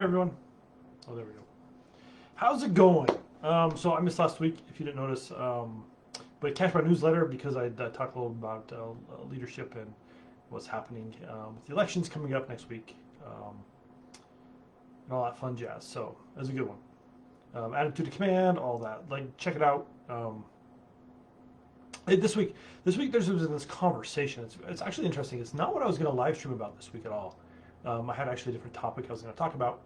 everyone. Oh, there we go. How's it going? So I missed last week, if you didn't notice. But catch my newsletter because I talked a little about leadership and what's happening with the elections coming up next week and all that fun jazz. So it was a good one. Attitude to command, all that. Like, check it out. This week there's been this conversation. It's actually interesting. It's not what I was going to live stream about this week at all. I had actually a different topic I was going to talk about.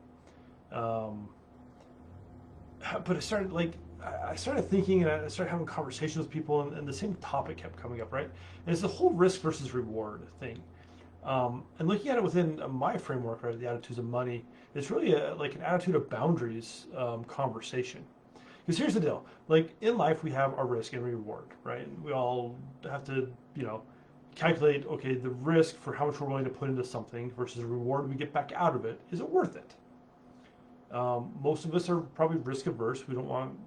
But I started thinking, and I started having conversations with people, and the same topic kept coming up, right? And it's the whole risk versus reward thing. And looking at it within my framework, right, the attitudes of money, it's really like an attitude of boundaries conversation. Because here's the deal: like in life, we have our risk and reward, right? We all have to, calculate, okay, the risk for how much we're willing to put into something versus the reward we get back out of it. Is it worth it? Most of us are probably risk averse. We don't want,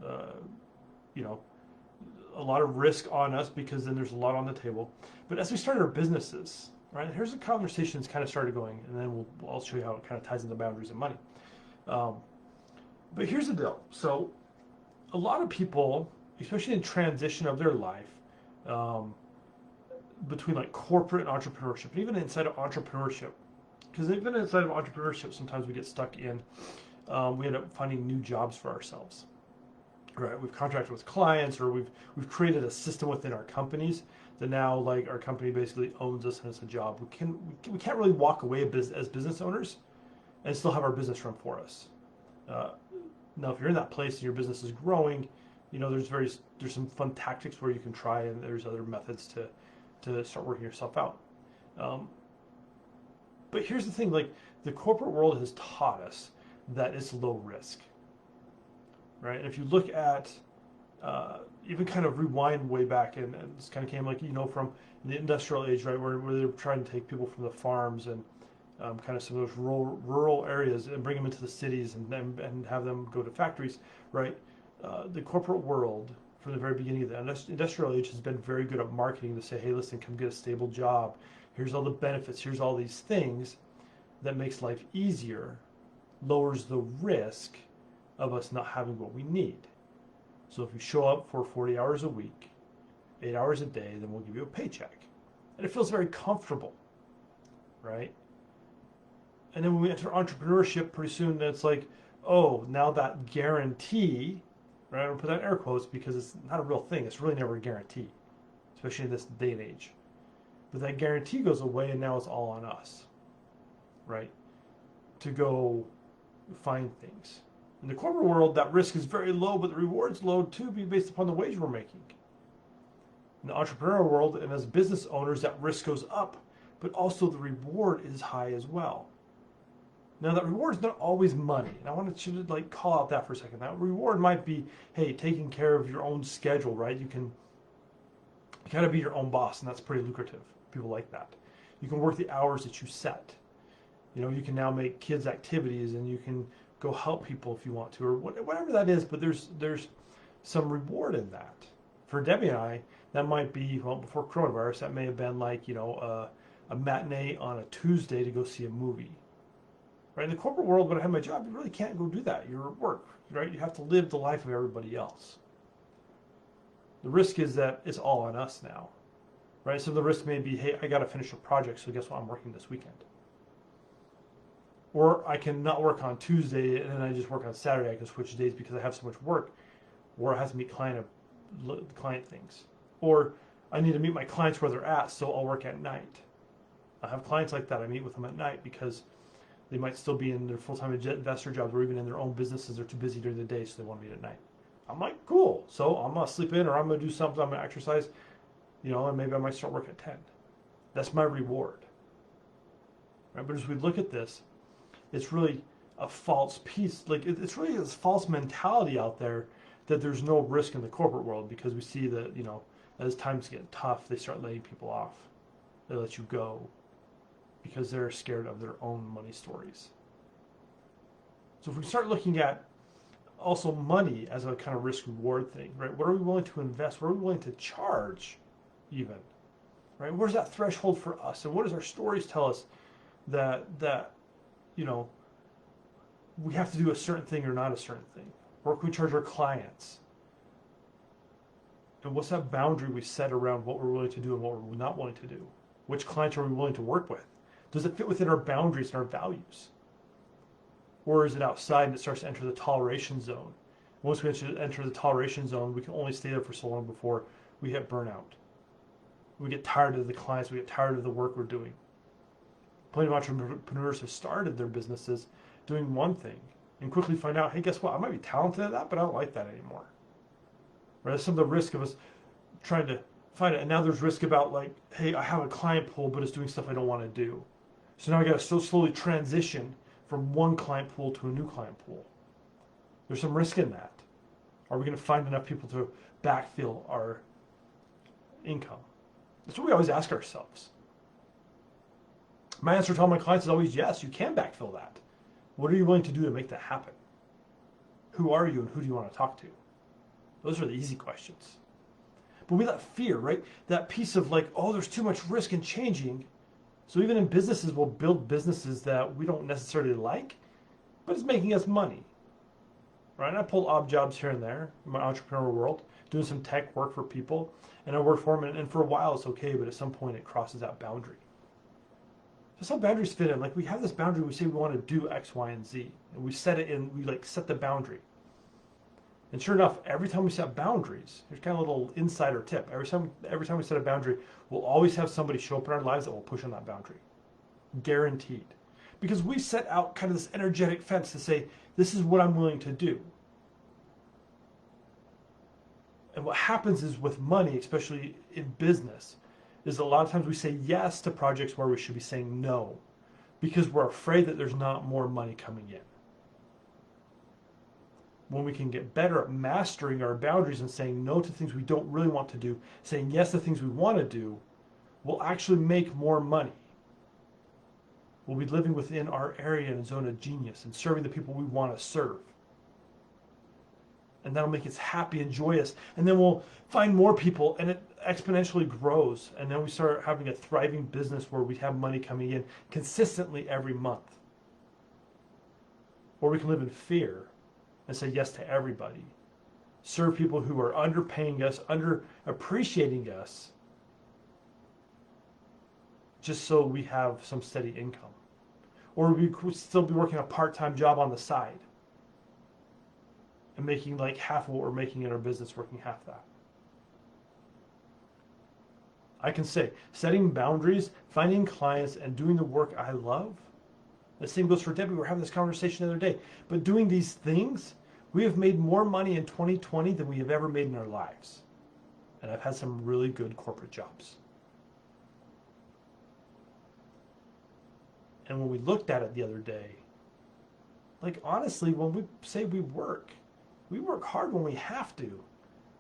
a lot of risk on us because then there's a lot on the table. But as we start our businesses, right, here's a conversation that's kind of started going, and then I'll show you how it kind of ties into boundaries and money. But here's the deal. So a lot of people, especially in transition of their life, between like corporate and entrepreneurship, and even inside of entrepreneurship, because even inside of entrepreneurship, sometimes we get stuck in, we end up finding new jobs for ourselves. Right, we've contracted with clients, or we've created a system within our companies that now, like, our company basically owns us and it's a job. We can't really walk away as business owners and still have our business run for us. Now, if you're in that place and your business is growing, there's some fun tactics where you can try, and there's other methods to start working yourself out. But here's the thing: like, the corporate world has taught us that it's low risk. Right, and if you look at, even kind of rewind way back, and this kind of came from the industrial age, right, where they're trying to take people from the farms and kind of some of those rural areas and bring them into the cities and have them go to factories, right? The corporate world, from the very beginning of the industrial age, has been very good at marketing to say, hey, listen, come get a stable job. Here's all the benefits. Here's all these things that makes life easier, lowers the risk of us not having what we need. So if you show up for 40 hours a week, 8 hours a day, then we'll give you a paycheck. And it feels very comfortable, right? And then when we enter entrepreneurship, pretty soon it's like, oh, now that guarantee, right? I'm gonna put that in air quotes because it's not a real thing. It's really never a guarantee, especially in this day and age. But that guarantee goes away, and now it's all on us, right? To go find things. In the corporate world, that risk is very low, but the reward's low too, based upon the wage we're making. In the entrepreneurial world and as business owners, that risk goes up, but also the reward is high as well. Now, that reward is not always money, and I wanted you to call out that for a second. That reward might be, hey, taking care of your own schedule, right? You gotta be your own boss, and that's pretty lucrative. People like that. You can work the hours that you set. You can now make kids' activities, and you can go help people if you want to, or whatever that is. But there's some reward in that. For Debbie and I, that might be, well, before coronavirus, that may have been a matinee on a Tuesday to go see a movie. Right? In the corporate world, when I have my job, you really can't go do that. You're at work, right? You have to live the life of everybody else. The risk is that it's all on us now, right? So the risk may be, hey, I got to finish a project, so guess what? I'm working this weekend. Or I can not work on Tuesday and then I just work on Saturday. I can switch days because I have so much work. Or I have to meet client things. Or I need to meet my clients where they're at, so I'll work at night. I have clients like that. I meet with them at night because they might still be in their full-time investor jobs, or even in their own businesses. They're too busy during the day, so they want to meet at night. I'm like, cool. So I'm going to sleep in, or I'm going to do something. I'm going to exercise, and maybe I might start work at 10. That's my reward. Right? But as we look at this, it's really a false piece. It's really this false mentality out there that there's no risk in the corporate world, because we see that, as times get tough, they start laying people off. They let you go because they're scared of their own money stories. So if we start looking at also money as a kind of risk reward thing, right? What are we willing to invest? What are we willing to charge even? Right? Where's that threshold for us? And what does our stories tell us that we have to do a certain thing or not a certain thing? What can we charge our clients? And what's that boundary we set around what we're willing to do and what we're not willing to do? Which clients are we willing to work with? Does it fit within our boundaries and our values? Or is it outside and it starts to enter the toleration zone? Once we enter the toleration zone, we can only stay there for so long before we hit burnout. We get tired of the clients, we get tired of the work we're doing. Plenty of entrepreneurs have started their businesses doing one thing and quickly find out, hey, guess what? I might be talented at that, but I don't like that anymore. Right? That's some of the risk of us trying to find it. And now there's risk about like, hey, I have a client pool, but it's doing stuff I don't want to do. So now I got to so slowly transition from one client pool to a new client pool. There's some risk in that. Are we going to find enough people to backfill our income? That's what we always ask ourselves. My answer to all my clients is always yes, you can backfill that. What are you willing to do to make that happen? Who are you and who do you want to talk to? Those are the easy questions. But we let fear, right? That piece of like, oh, there's too much risk in changing. So even in businesses, we'll build businesses that we don't necessarily like, but it's making us money. Right? And I pulled odd jobs here and there in my entrepreneurial world, doing some tech work for people, and I work for them, and for a while it's okay, but at some point it crosses that boundary. So some boundaries fit in. Like we have this boundary, we say we want to do X, Y, and Z, and we set it in, we like set the boundary. And sure enough, every time we set boundaries, here's kind of a little insider tip. Every time we set a boundary, we'll always have somebody show up in our lives that will push on that boundary. Guaranteed. Because we set out kind of this energetic fence to say, this is what I'm willing to do. And what happens is with money, especially in business, is a lot of times we say yes to projects where we should be saying no, because we're afraid that there's not more money coming in. When we can get better at mastering our boundaries and saying no to things we don't really want to do, saying yes to things we want to do, we'll actually make more money. We'll be living within our area and zone of genius and serving the people we want to serve. And that'll make us happy and joyous. And then we'll find more people and it exponentially grows. And then we start having a thriving business where we have money coming in consistently every month. Or we can live in fear and say yes to everybody. Serve people who are underpaying us, underappreciating us, just so we have some steady income. Or we could still be working a part-time job on the side and making like half of what we're making in our business, working half that. I can say, setting boundaries, finding clients, and doing the work I love. The same goes for Debbie. We were having this conversation the other day. But doing these things, we have made more money in 2020 than we have ever made in our lives. And I've had some really good corporate jobs. And when we looked at it the other day, like honestly, when we say we work hard when we have to.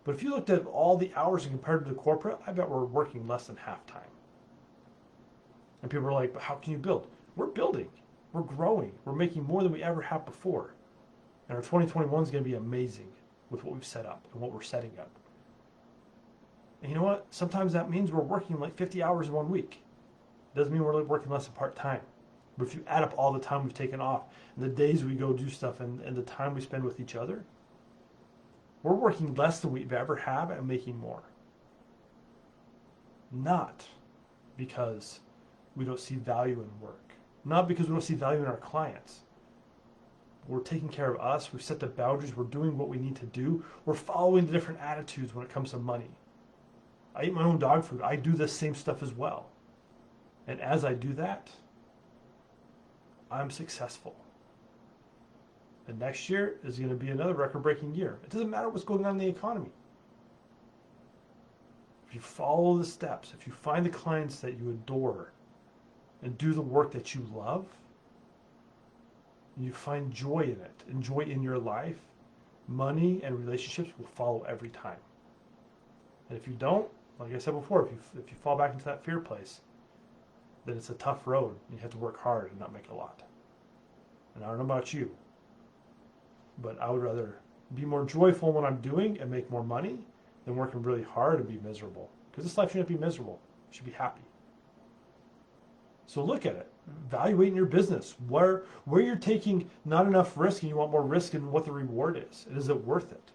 But if you looked at all the hours and compared to the corporate, I bet we're working less than half time. And people are like, but how can you build? We're building. We're growing. We're making more than we ever have before. And our 2021 is going to be amazing with what we've set up and what we're setting up. And you know what? Sometimes that means we're working like 50 hours in 1 week. Doesn't mean we're working less than part-time. But if you add up all the time we've taken off, and the days we go do stuff, and the time we spend with each other, we're working less than we've ever have and making more. Not because we don't see value in work. Not because we don't see value in our clients. We're taking care of us. We've set the boundaries. We're doing what we need to do. We're following the different attitudes when it comes to money. I eat my own dog food. I do this same stuff as well. And as I do that, I'm successful. And next year is going to be another record-breaking year. It doesn't matter what's going on in the economy. If you follow the steps, if you find the clients that you adore and do the work that you love, and you find joy in it and joy in your life, money and relationships will follow every time. And if you don't, like I said before, if you fall back into that fear place, then it's a tough road. You have to work hard and not make a lot. And I don't know about you, but I would rather be more joyful in what I'm doing and make more money than working really hard and be miserable. Because this life shouldn't be miserable. It should be happy. So look at it, evaluate your business, where you're taking not enough risk and you want more risk, and what the reward is. Is it worth it?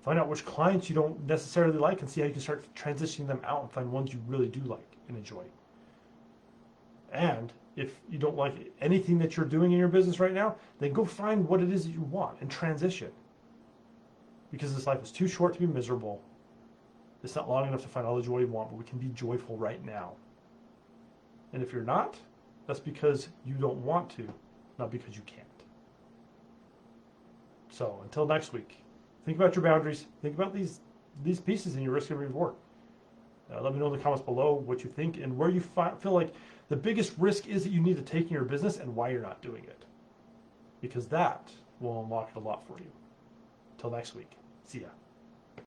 Find out which clients you don't necessarily like and see how you can start transitioning them out and find ones you really do like and enjoy. And if you don't like anything that you're doing in your business right now, then go find what it is that you want and transition. Because this life is too short to be miserable. It's not long enough to find all the joy you want, but we can be joyful right now. And if you're not, that's because you don't want to, not because you can't. So until next week, think about your boundaries. Think about these pieces in your risk and reward. Let me know in the comments below what you think and where you feel like the biggest risk is that you need to take in your business and why you're not doing it. Because that will unlock a lot for you. Until next week, see ya.